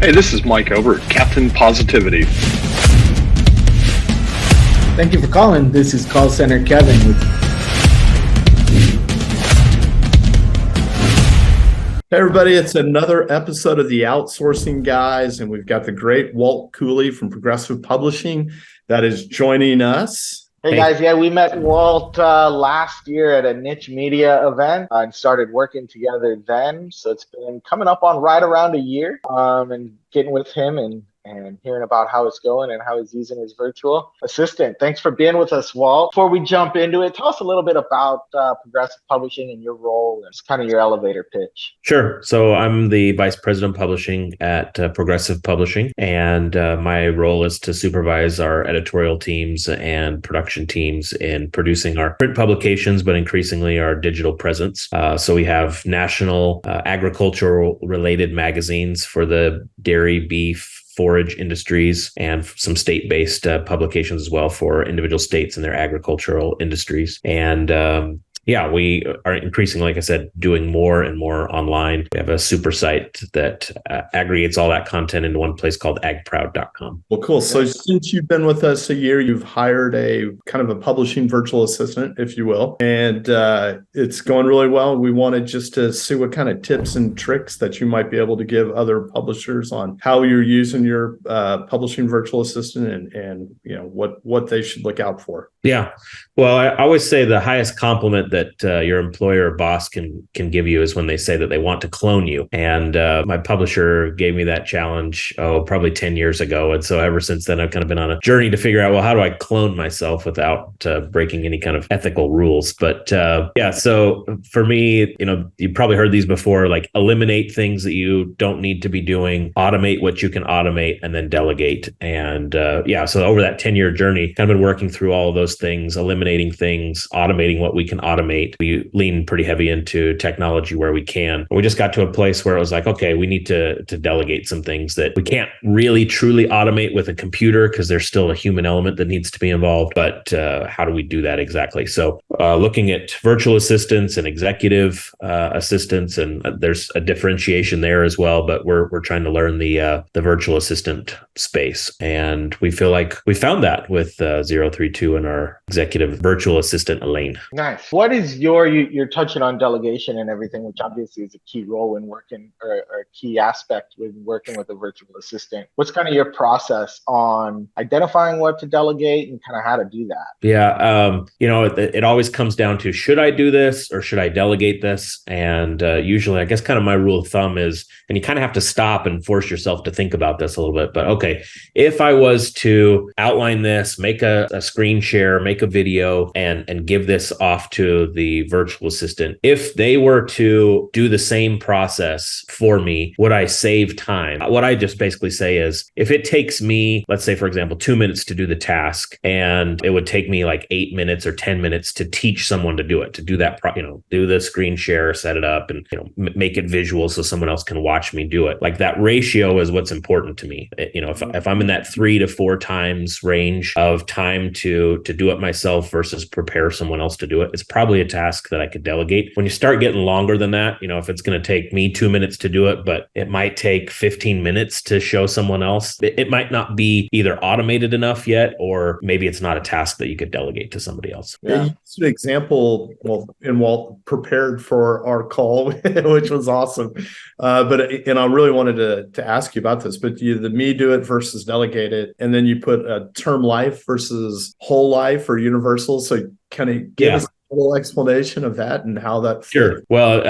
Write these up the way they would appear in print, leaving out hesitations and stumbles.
Hey, this is Mike over at Captain Positivity. Thank you for calling. This is Call Center Kevin. Hey everybody, it's another episode of the Outsourcing Guys, and we've got the great Walt Cooley from Progressive Publishing that is joining us. Hey guys, we met Walt last year at a niche media event and started working together then. So it's been coming up on right around a year, and getting with him and hearing about how it's going and how he's using his virtual assistant. Thanks for being with us, Walt. Before we jump into it, tell us a little bit about Progressive Publishing and your role. It's kind of your elevator pitch. Sure. So I'm the Vice President of Publishing at Progressive Publishing, and my role is to supervise our editorial teams and production teams in producing our print publications, but increasingly our digital presence. So we have national agricultural related magazines for the dairy, beef, forage industries, and some state-based publications as well for individual states and their agricultural industries. And we are increasingly, like I said, doing more and more online. We have a super site that aggregates all that content into one place called agproud.com. Well, cool. So since you've been with us a year, you've hired a kind of a publishing virtual assistant, if you will, and it's going really well. We wanted just to see what kind of tips and tricks that you might be able to give other publishers on how you're using your publishing virtual assistant and you know what they should look out for. Yeah. Well, I always say the highest compliment that your employer or boss can give you is when they say that they want to clone you. And my publisher gave me that challenge, probably 10 years ago. And so ever since then, I've kind of been on a journey to figure out, well, how do I clone myself without breaking any kind of ethical rules? But so for me, you probably heard these before, like eliminate things that you don't need to be doing, automate what you can automate, and then delegate. And so over that 10-year journey, kind of been working through all of those things, eliminating things, automating what we can automate. We lean pretty heavy into technology where we can. We just got to a place where it was like, okay, we need to delegate some things that we can't really truly automate with a computer because there's still a human element that needs to be involved. But how do we do that exactly? So looking at virtual assistants and executive assistants, and there's a differentiation there as well. But we're trying to learn the virtual assistant space, and we feel like we found that with 032 and our executive virtual assistant, Elaine. Nice. What is you're touching on delegation and everything, which obviously is a key role in working or a key aspect with working with a virtual assistant. What's kind of your process on identifying what to delegate and kind of how to do that? Yeah. It always comes down to, should I do this or should I delegate this? And usually, I guess kind of my rule of thumb is, and you kind of have to stop and force yourself to think about this a little bit, but okay, if I was to outline this, make a screen share, make a video and give this off to the virtual assistant, if they were to do the same process for me, would I save time? What I just basically say is, if it takes me, let's say, for example, 2 minutes to do the task, and it would take me like 8 minutes or 10 minutes to teach someone to do it, to do that, do the screen share, set it up, and make it visual so someone else can watch me do it. Like that ratio is what's important to me. If I'm in that 3 to 4 times range of time to do it myself versus prepare someone else to do it, it's probably a task that I could delegate. When you start getting longer than that, if it's going to take me 2 minutes to do it, but it might take 15 minutes to show someone else, it might not be either automated enough yet, or maybe it's not a task that you could delegate to somebody else. Yeah. You used an example, Walt prepared for our call, which was awesome. But I really wanted to ask you about this, but the me do it versus delegate it, and then you put a term life versus whole life or universal. So kind of give us a little explanation of that and how that fits. Sure. Well,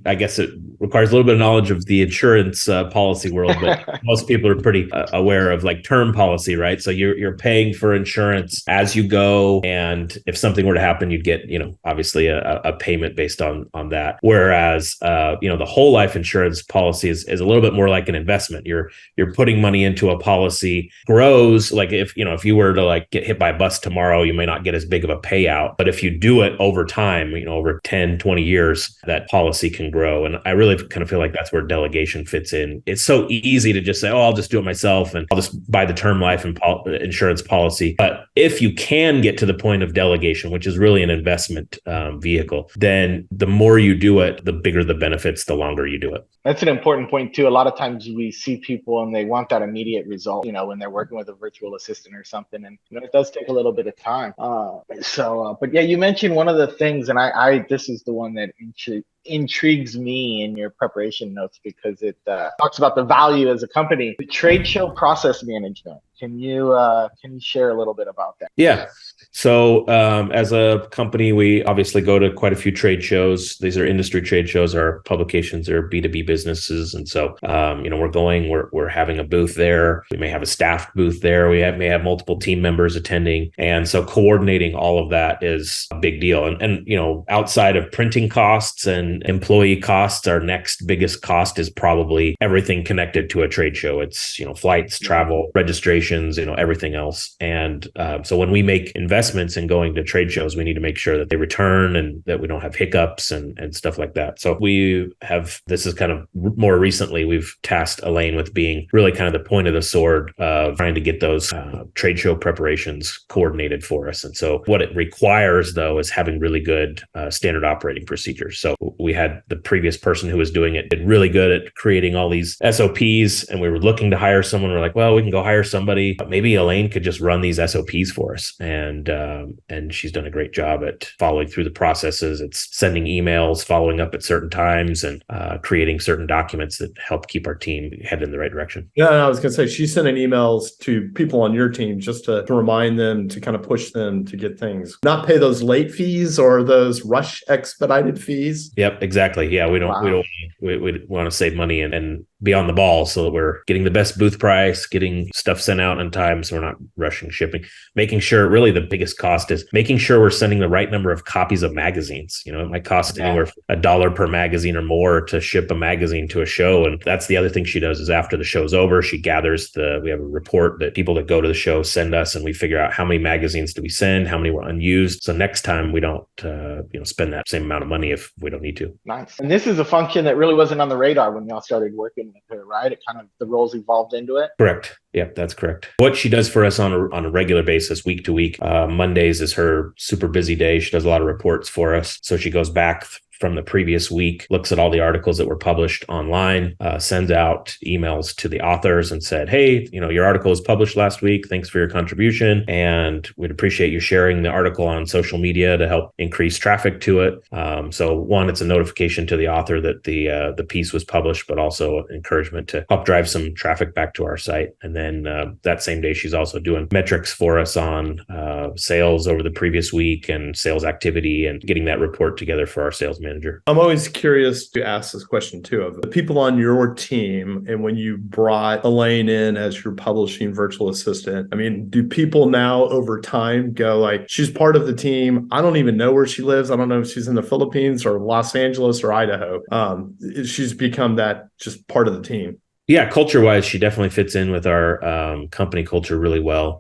I guess it requires a little bit of knowledge of the insurance policy world, but most people are pretty aware of like term policy, right? So you're paying for insurance as you go, and if something were to happen, you'd get obviously a payment based on that. Whereas the whole life insurance policy is a little bit more like an investment. You're putting money into a policy, grows. Like if you were to like get hit by a bus tomorrow, you may not get as big of a payout, but if you do it that over time, over 10, 20 years, that policy can grow. And I really kind of feel like that's where delegation fits in. It's so easy to just say, oh, I'll just do it myself and I'll just buy the term life and insurance policy. But if you can get to the point of delegation, which is really an investment vehicle, then the more you do it, the bigger the benefits, the longer you do it. That's an important point too. A lot of times we see people and they want that immediate result, when they're working with a virtual assistant or something, and it does take a little bit of time. But yeah, you mentioned one of the things, and this is the one that intrigues me in your preparation notes, because it talks about the value as a company, the trade show process management. Can you share a little bit about that? Yeah. So as a company, we obviously go to quite a few trade shows. These are industry trade shows. Our publications are B2B businesses. And so, we're having a booth there. We may have a staffed booth there. We may have multiple team members attending. And so coordinating all of that is a big deal. And outside of printing costs and employee costs, our next biggest cost is probably everything connected to a trade show. It's, flights, travel, registrations, everything else. And so when we make investments in going to trade shows, we need to make sure that they return and that we don't have hiccups and stuff like that. So this is kind of more recently, we've tasked Elaine with being really kind of the point of the sword of trying to get those trade show preparations coordinated for us. And so what it requires, though, is having really good standard operating procedures. So we had the previous person who was doing it did really good at creating all these SOPs, and we were looking to hire someone. We're like, well, we can go hire somebody, but maybe Elaine could just run these SOPs for us. And she's done a great job at following through the processes. It's sending emails, following up at certain times, and creating certain documents that help keep our team headed in the right direction. Yeah, I was going to say, she's sending emails to people on your team just to remind them, to kind of push them to get things, not pay those late fees or those rush expedited fees. Yep, exactly. Yeah, we want to save money and be on the ball so that we're getting the best booth price, getting stuff sent out on time, so we're not rushing shipping. Making sure, really the biggest cost is making sure we're sending the right number of copies of magazines. It might cost anywhere from $1 per magazine or more to ship a magazine to a show. And that's the other thing she does is after the show's over, she gathers we have a report that people that go to the show send us, and we figure out how many magazines do we send, how many were unused. So next time we don't, spend that same amount of money if we don't need to. Nice. And this is a function that really wasn't on the radar when y'all started working with her, right? It kind of, the roles evolved into it. Correct. Yep, that's correct. What she does for us on a regular basis, week to week, Mondays is her super busy day. She does a lot of reports for us. So she goes back from the previous week, looks at all the articles that were published online, sends out emails to the authors and said, hey, your article was published last week. Thanks for your contribution. And we'd appreciate you sharing the article on social media to help increase traffic to it. So one, it's a notification to the author that the piece was published, but also encouragement to help drive some traffic back to our site. And then that same day, she's also doing metrics for us on sales over the previous week and sales activity and getting that report together for our sales manager. I'm always curious to ask this question too, of the people on your team, and when you brought Elaine in as your publishing virtual assistant, do people now over time go like, she's part of the team, I don't even know where she lives, I don't know if she's in the Philippines or Los Angeles or Idaho, she's become that just part of the team? Yeah, culture-wise, she definitely fits in with our company culture really well.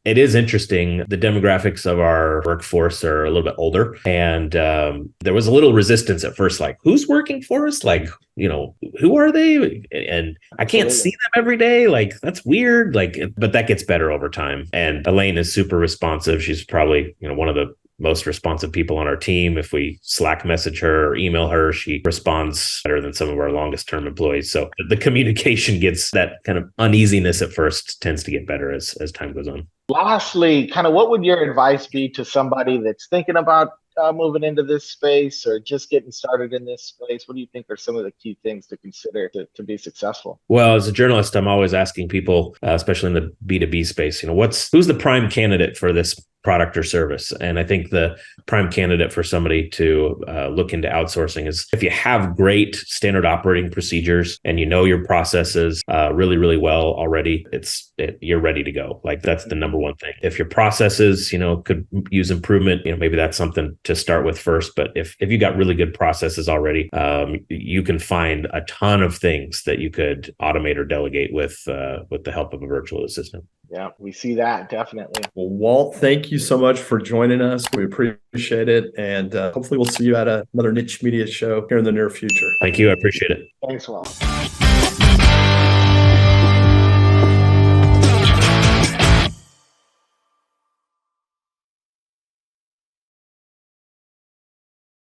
It is interesting. The demographics of our workforce are a little bit older, and there was a little resistance at first, like, who's working for us? Like, who are they? And I can't see them every day. Like, that's weird. But that gets better over time. And Elaine is super responsive. She's probably, one of the most responsive people on our team. If we Slack message her or email her, she responds better than some of our longest term employees. So the communication gets, that kind of uneasiness at first tends to get better as time goes on. Lastly, kind of what would your advice be to somebody that's thinking about moving into this space or just getting started in this space? What do you think are some of the key things to consider to be successful? Well, as a journalist, I'm always asking people, especially in the B2B space, who's the prime candidate for this product or service? And I think the prime candidate for somebody to look into outsourcing is if you have great standard operating procedures and your processes really, really well already, you're ready to go. Like, that's the number one thing. If your processes, could use improvement, maybe that's something to start with first. But if you got really good processes already, you can find a ton of things that you could automate or delegate with the help of a virtual assistant. Yeah, we see that definitely. Well, Walt, thank you you so much for joining us. We appreciate it. And hopefully we'll see you at another Niche Media show here in the near future. Thank you. I appreciate it. Thanks, Walt.